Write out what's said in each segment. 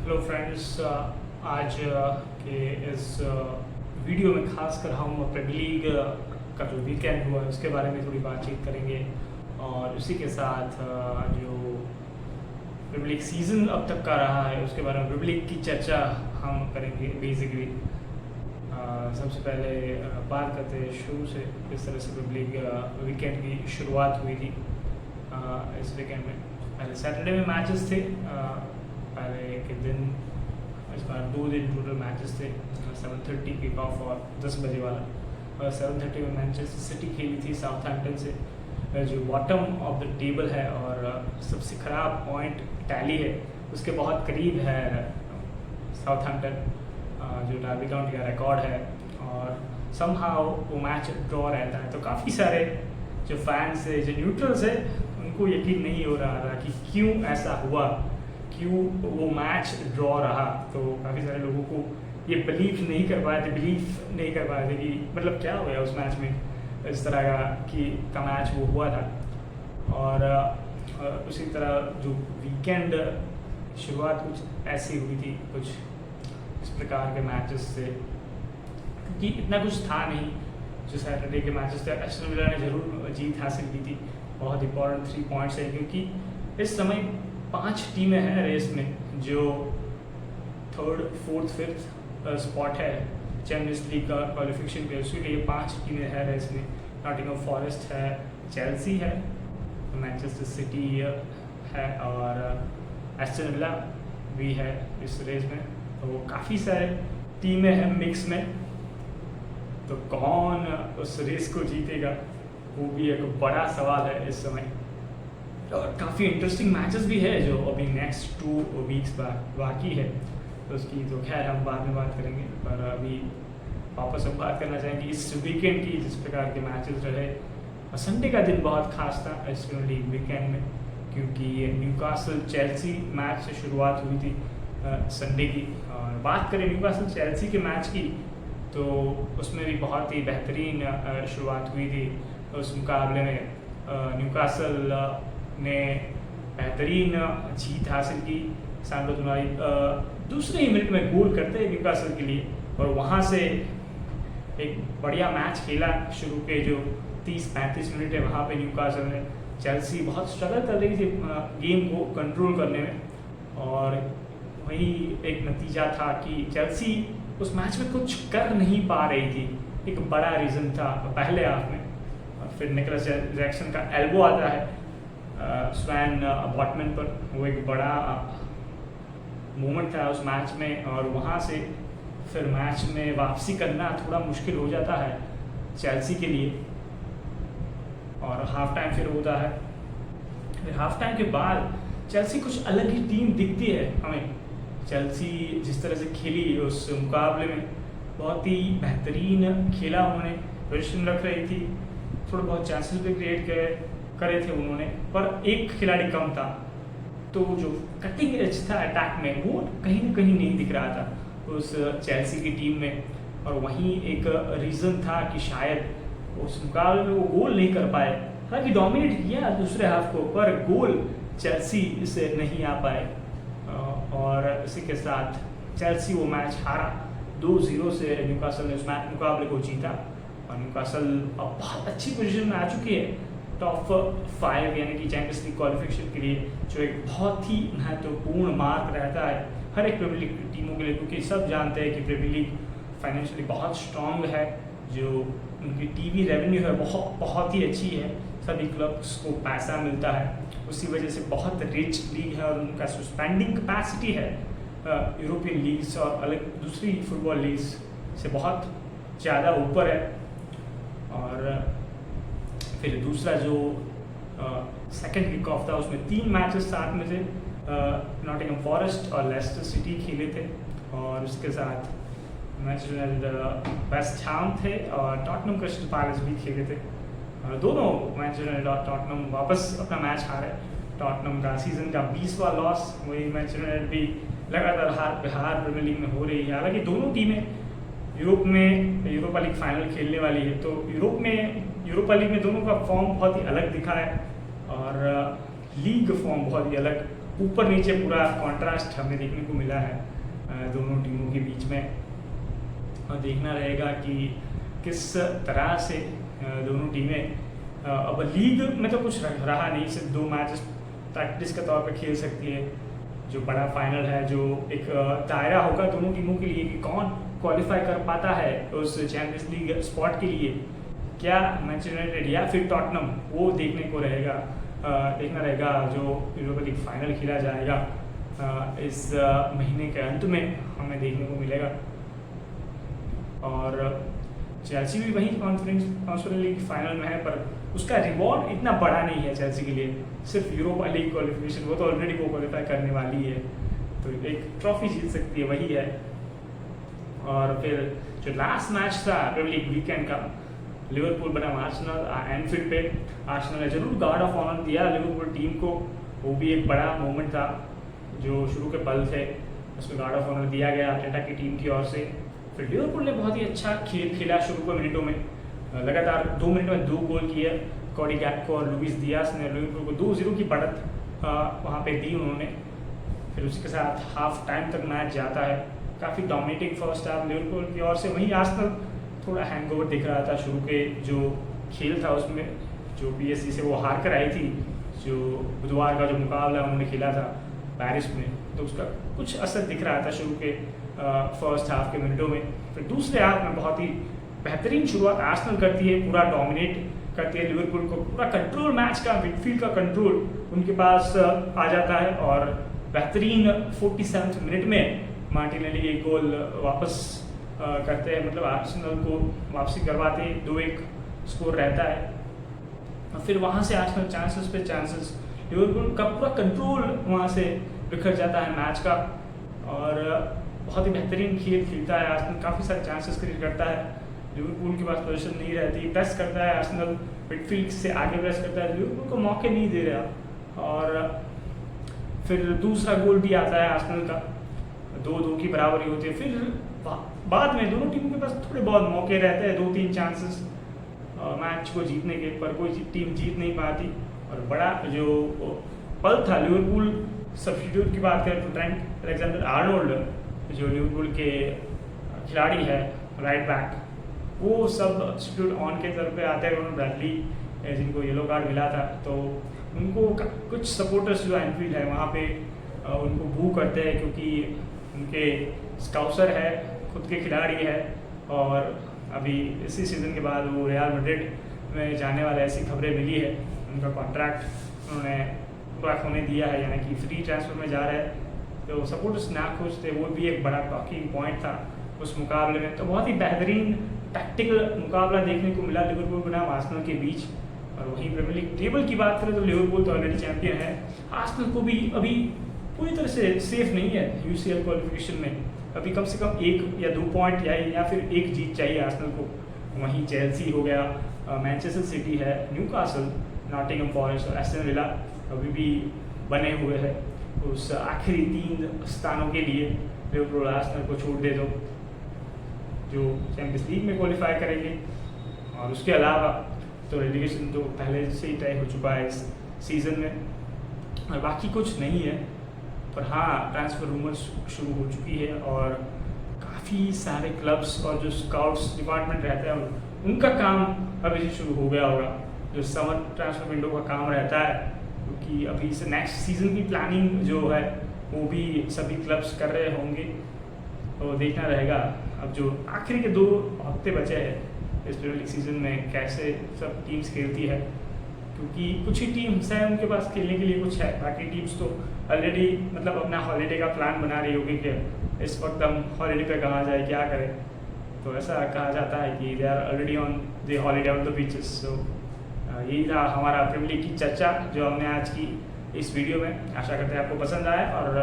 Hello friends, आज के इस वीडियो में खास कर हम प्रीमियर लीग का जो वीकेंड हुआ है उसके बारे में थोड़ी बातचीत करेंगे और उसी के साथ जो प्रीमियर लीग सीज़न अब तक का रहा है उसके बारे में प्रीमियर लीग की चर्चा हम करेंगे बेसिकली। सबसे पहले बात करते हैं शुरू से किस तरह से प्रीमियर लीग वीकेंड की शुरुआत हुई थी। इस वीकेंड में पहले सैटरडे में मैचेस थे, पहले के दिन इस बार 2 दिन टोटल मैचेस थे। 7:30 किक ऑफ और 10 बजे वाला, और 7:30 में मैनचेस्टर सिटी खेली थी साउथहैम्पटन से, जो बॉटम ऑफ द टेबल है और सबसे ख़राब पॉइंट टैली है उसके बहुत करीब है साउथहैम्पटन, जो डार्बी काउंटी का रिकॉर्ड है। और समहाउ वो मैच ड्रॉ रहता है तो काफ़ी सारे जो फैंस है, जो न्यूट्रल्स है, उनको यकीन नहीं हो रहा था कि क्यों ऐसा हुआ, क्यों वो मैच ड्रॉ रहा। तो काफ़ी सारे लोगों को ये बिलीव नहीं कर पाए थे कि मतलब क्या हुआ उस मैच में, इस तरह का मैच वो हुआ था। और उसी तरह जो वीकेंड शुरुआत कुछ ऐसी हुई थी, कुछ इस प्रकार के मैचेस से, क्योंकि इतना कुछ था नहीं। जो सैटरडे के मैचेस थे, एस्टन विला ने ज़रूर जीत हासिल की थी, बहुत इंपॉर्टेंट 3 पॉइंट्स है, क्योंकि इस समय 5 टीमें हैं रेस में जो 3rd, 4th, 5th स्पॉट है चैम्पियंस लीग का क्वालिफिकेशन के, इसलिए 5 टीमें हैं रेस में। नॉटिंघम फॉरेस्ट है, चेल्सी है, मैनचेस्टर सिटी है और एस्टन विला भी है इस रेस में। तो काफ़ी सारे टीमें हैं मिक्स में, तो कौन उस रेस को जीतेगा वो भी एक बड़ा सवाल है इस समय। और काफ़ी इंटरेस्टिंग मैचेस भी है जो अभी नेक्स्ट 2 वीक्स बाकी है, तो उसकी तो खैर हम बाद में बात करेंगे। पर अभी वापस हम बात करना चाहेंगे इस वीकेंड की, जिस प्रकार के मैचेस रहे। और संडे का दिन बहुत खास था इस प्रीमियर लीग वीकेंड में, क्योंकि न्यूकासल चेल्सी मैच से शुरुआत हुई थी संडे की। और बात करें न्यूकासल चेल्सी के मैच की, तो उसमें भी बहुत ही बेहतरीन शुरुआत हुई थी। उस मुकाबले में न्यूकासल ने बेहतरीन जीत हासिल की। सैंड्रो टोनाली दूसरे ही मिनट में गोल करते हैं न्यूकासल के लिए, और वहाँ से एक बढ़िया मैच खेला। शुरू के जो 30-35 मिनट है वहाँ पे न्यूकासल ने, चेल्सी बहुत स्ट्रगल कर रही थी गेम को कंट्रोल करने में, और वही एक नतीजा था कि चेल्सी उस मैच में कुछ कर नहीं पा रही थी। एक बड़ा रीज़न था पहले हाफ में, और फिर निकोलस जैक्सन का एल्बो आता है स्वैन बॉटमैन पर, वो एक बड़ा मोमेंट था उस मैच में। और वहाँ से फिर मैच में वापसी करना थोड़ा मुश्किल हो जाता है चेल्सी के लिए, और हाफ टाइम फिर होता है। फिर हाफ टाइम के बाद चेल्सी कुछ अलग ही टीम दिखती है हमें। चेल्सी जिस तरह से खेली उस मुकाबले में, बहुत ही बेहतरीन खेला उन्होंने, पोजीशन रख रही थी, थोड़े बहुत चांसेस भी क्रिएट करे थे उन्होंने, पर एक खिलाड़ी कम था। तो जो कटिंग एज था अटैक में, वो कहीं ना कहीं नहीं दिख रहा था उस चेल्सी की टीम में। और वहीं एक रीज़न था कि शायद उस मुकाबले में वो गोल नहीं कर पाए। हालांकि डोमिनेट किया दूसरे हाफ को, पर गोल चेल्सी से नहीं आ पाए। और इसी के साथ चेल्सी वो मैच हारा 2-0 से। न्यूकासल ने उस मुकाबले को जीता, और न्यूकासल अब बहुत अच्छी पोजीशन में आ चुकी है टॉप 5 यानी कि चैंपियंस लीग क्वालिफिकेशन के लिए, जो एक बहुत ही महत्वपूर्ण मार्क रहता है हर एक प्रीमियर लीग टीमों के लिए, क्योंकि सब जानते हैं कि प्रीमियर लीग फाइनेंशियली बहुत स्ट्रॉन्ग है, जो उनकी टीवी रेवेन्यू है बहुत ही अच्छी है, सभी क्लब्स को पैसा मिलता है, उसी वजह से बहुत रिच लीग है। और उनका स्पेंडिंग कैपेसिटी है यूरोपियन लीग्स और अलग दूसरी फुटबॉल लीग्स से बहुत ज़्यादा ऊपर है। और फिर दूसरा जो सेकंड किक ऑफ था, उसमें 3 मैचेस साथ में थे। नॉटिंघम फॉरेस्ट और लेस्टर सिटी खेले थे, और उसके साथ मैनचेस्टर यूनाइटेड वेस्ट हैम थे, और टॉटनहम क्रिस्टल पैलेस भी खेले थे। और दोनों मैनचेस्टर यूनाइटेड और टॉटनहम वापस अपना मैच हारे। टॉटनहम का सीज़न का 20वां लॉस, वही मैनचेस्टर यूनाइटेड भी लगातार हार प्रीमियर लीग में हो रही है। हालांकि दोनों टीमें यूरोप में यूरोपा लीग फाइनल खेलने वाली है, तो यूरोपा लीग में दोनों का फॉर्म बहुत ही अलग दिखा है, और लीग फॉर्म बहुत ही अलग ऊपर नीचे पूरा कॉन्ट्रास्ट हमें देखने को मिला है दोनों टीमों के बीच में। और देखना रहेगा कि किस तरह से दोनों टीमें अब लीग में तो कुछ रहा नहीं, सिर्फ 2 मैचेस प्रैक्टिस के तौर पे खेल सकती है। जो बड़ा फाइनल है, जो एक दायरा होगा दोनों टीमों के लिए कि कौन क्वालिफाई कर पाता है उस चैंपियंस लीग स्पॉट के लिए, क्या मैनचेस्टर यूनाइटेड या फिर टॉटनम, वो देखने को रहेगा। देखना रहेगा जो यूरोपा लीग फाइनल खेला जाएगा इस महीने के अंत में हमें देखने को मिलेगा। और चेल्सी भी वही कॉन्फ्रेंस लीग फाइनल में है, पर उसका रिवॉर्ड इतना बड़ा नहीं है चेल्सी के लिए, सिर्फ यूरोपा लीग क्वालिफिकेशन, वो तो ऑलरेडी वो क्वालिफाई करने वाली है, तो एक ट्रॉफी जीत सकती है, वही है। और फिर जो लास्ट मैच था प्रीमियर लीग वीकेंड का, लिवरपूल बनाम आर्सेनल एनफील्ड पे, आर्सेनल ने जरूर गार्ड ऑफ ऑनर दिया लिवरपूल टीम को, वो भी एक बड़ा मोमेंट था। जो शुरू के पल थे उसमें गार्ड ऑफ ऑनर दिया गया आर्टेटा की टीम की ओर से। फिर लिवरपूल ने बहुत ही अच्छा खेला शुरू के मिनटों में, लगातार 2 मिनट में 2 गोल किए। कॉडी गैक्पो और लुइस दियास ने लिवरपूल को 2-0 की बढ़त वहाँ पे दी उन्होंने। फिर उसके साथ हाफ टाइम तक मैच जाता है, काफ़ी डोमिनेटिंग फर्स्ट हाफ लिवरपूल की ओर से। वहीं आर्सेनल थोड़ा हैंगओवर दिख रहा था शुरू के जो खेल था उसमें, जो पीएसजी से वो हार कर आई थी, जो बुधवार का जो मुकाबला उन्होंने खेला था पेरिस में, तो उसका कुछ असर दिख रहा था शुरू के फर्स्ट हाफ के मिनटों में। फिर दूसरे हाफ में बहुत ही बेहतरीन शुरुआत आर्सेनल करती है, पूरा डोमिनेट करती है लिवरपूल को, पूरा कंट्रोल मैच का, मिडफील्ड का कंट्रोल उनके पास आ जाता है। और बेहतरीन 47 मिनट में मार्टिनेली एक गोल वापस करते हैं, मतलब आर्सेनल को वापसी करवाते, 2-1 स्कोर रहता है। और फिर वहाँ से आर्सेनल चांसेस पे चांसेस, लिवरपूल का पूरा कंट्रोल वहाँ से बिखर जाता है मैच का, और बहुत ही बेहतरीन खेल खेलता है आर्सेनल, काफ़ी सारे चांसेस क्रिएट करता है। लिवरपूल के पास पोजीशन नहीं रहती, प्रेस करता है आर्सेनल, मिडफील्ड से आगे प्रेस करता है, लिवरपूल को मौके नहीं दे रहा। और फिर दूसरा गोल भी आता है आर्सेनल का, 2-2 की बराबरी होती है। फिर बाद में दोनों टीमों के पास थोड़े बहुत मौके रहते हैं, 2-3 चांसेस मैच को जीतने के, पर कोई टीम जीत नहीं पाती। और बड़ा जो पल था लिवरपूल सब्स्टिट्यूट की बात करें तो ट्रेंट अलेक्जेंडर-आर्नोल्ड जो लिवरपूल के खिलाड़ी है राइट बैक, वो सब सब्स्टिट्यूट ऑन के तौर पे आते हैं। उन्होंने ब्रैडली जिनको येलो कार्ड मिला था, तो उनको कुछ सपोर्टर्स जो एनफील्ड है वहाँ पे उनको बू करते हैं, क्योंकि उनके स्काउसर है, खुद के खिलाड़ी है, और अभी इसी सीज़न के बाद वो रियल मैड्रिड में जाने वाला, ऐसी खबरें मिली है। उनका कॉन्ट्रैक्ट उन्होंने पूरा होने दिया है, यानी कि फ्री ट्रांसफर में जा रहे हैं। तो सपोर्टर्स नाखुश थे, वो भी एक बड़ा टॉकिंग पॉइंट था उस मुकाबले में। तो बहुत ही बेहतरीन टैक्टिकल मुकाबला देखने को मिला लिवरपूल बनाम आर्सेनल के बीच। और वहीं प्रीमियर लीग टेबल की बात करें तो लिवरपूल तो ऑलरेडी चैंपियन है, आर्सेनल को भी अभी पूरी तरह से सेफ नहीं है यूसीएल क्वालिफिकेशन में, अभी कम से कम 1 या 2 पॉइंट या फिर 1 जीत चाहिए आर्सेनल को। वहीं चेल्सी हो गया, मैनचेस्टर सिटी है, न्यूकासल, नॉटिंघम फॉरेस्ट और एस्टन विला अभी भी बने हुए हैं उस आखिरी 3 स्थानों के लिए। लिवरपूल आर्सेनल को छूट दे दो जो चैंपियंस लीग में क्वालिफाई करेंगे, और उसके अलावा तो रेलीगेशन तो पहले से ही तय हो चुका है इस सीज़न में, और बाकी कुछ नहीं है। पर हाँ, ट्रांसफ़र रूमर्स शुरू हो चुकी है, और काफ़ी सारे क्लब्स और जो स्काउट्स डिपार्टमेंट रहता है उनका काम अभी से शुरू हो गया होगा, जो समर ट्रांसफ़र विंडो का काम रहता है, क्योंकि अभी से नेक्स्ट सीज़न की प्लानिंग जो है वो भी सभी क्लब्स कर रहे होंगे। तो देखना रहेगा अब जो आखिरी के 2 हफ्ते बचे हैं इस प्रीमियर लीग सीज़न में कैसे सब टीम्स खेलती है, क्योंकि कुछ ही टीम्स हैं उनके पास खेलने के लिए कुछ है, बाकी टीम्स तो ऑलरेडी मतलब अपना हॉलीडे का प्लान बना रही होगी कि इस वक्त हम हॉलीडे पे कहाँ जाए, क्या करें। तो ऐसा कहा जाता है कि they are already on the holiday on the beaches. So यही था हमारा प्रीमियर लीग की चर्चा जो हमने आज की इस वीडियो में। आशा करते हैं आपको पसंद आए, और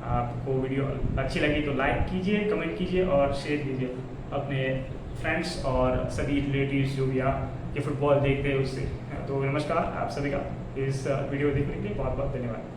आपको वीडियो अच्छी लगी तो लाइक कीजिए, कमेंट कीजिए और शेयर कीजिए अपने फ्रेंड्स और सभी रिलेटिव्स जो भी आप ये फुटबॉल देखते हैं उससे। तो नमस्कार आप सभी का इस वीडियो देखने के लिए बहुत बहुत धन्यवाद।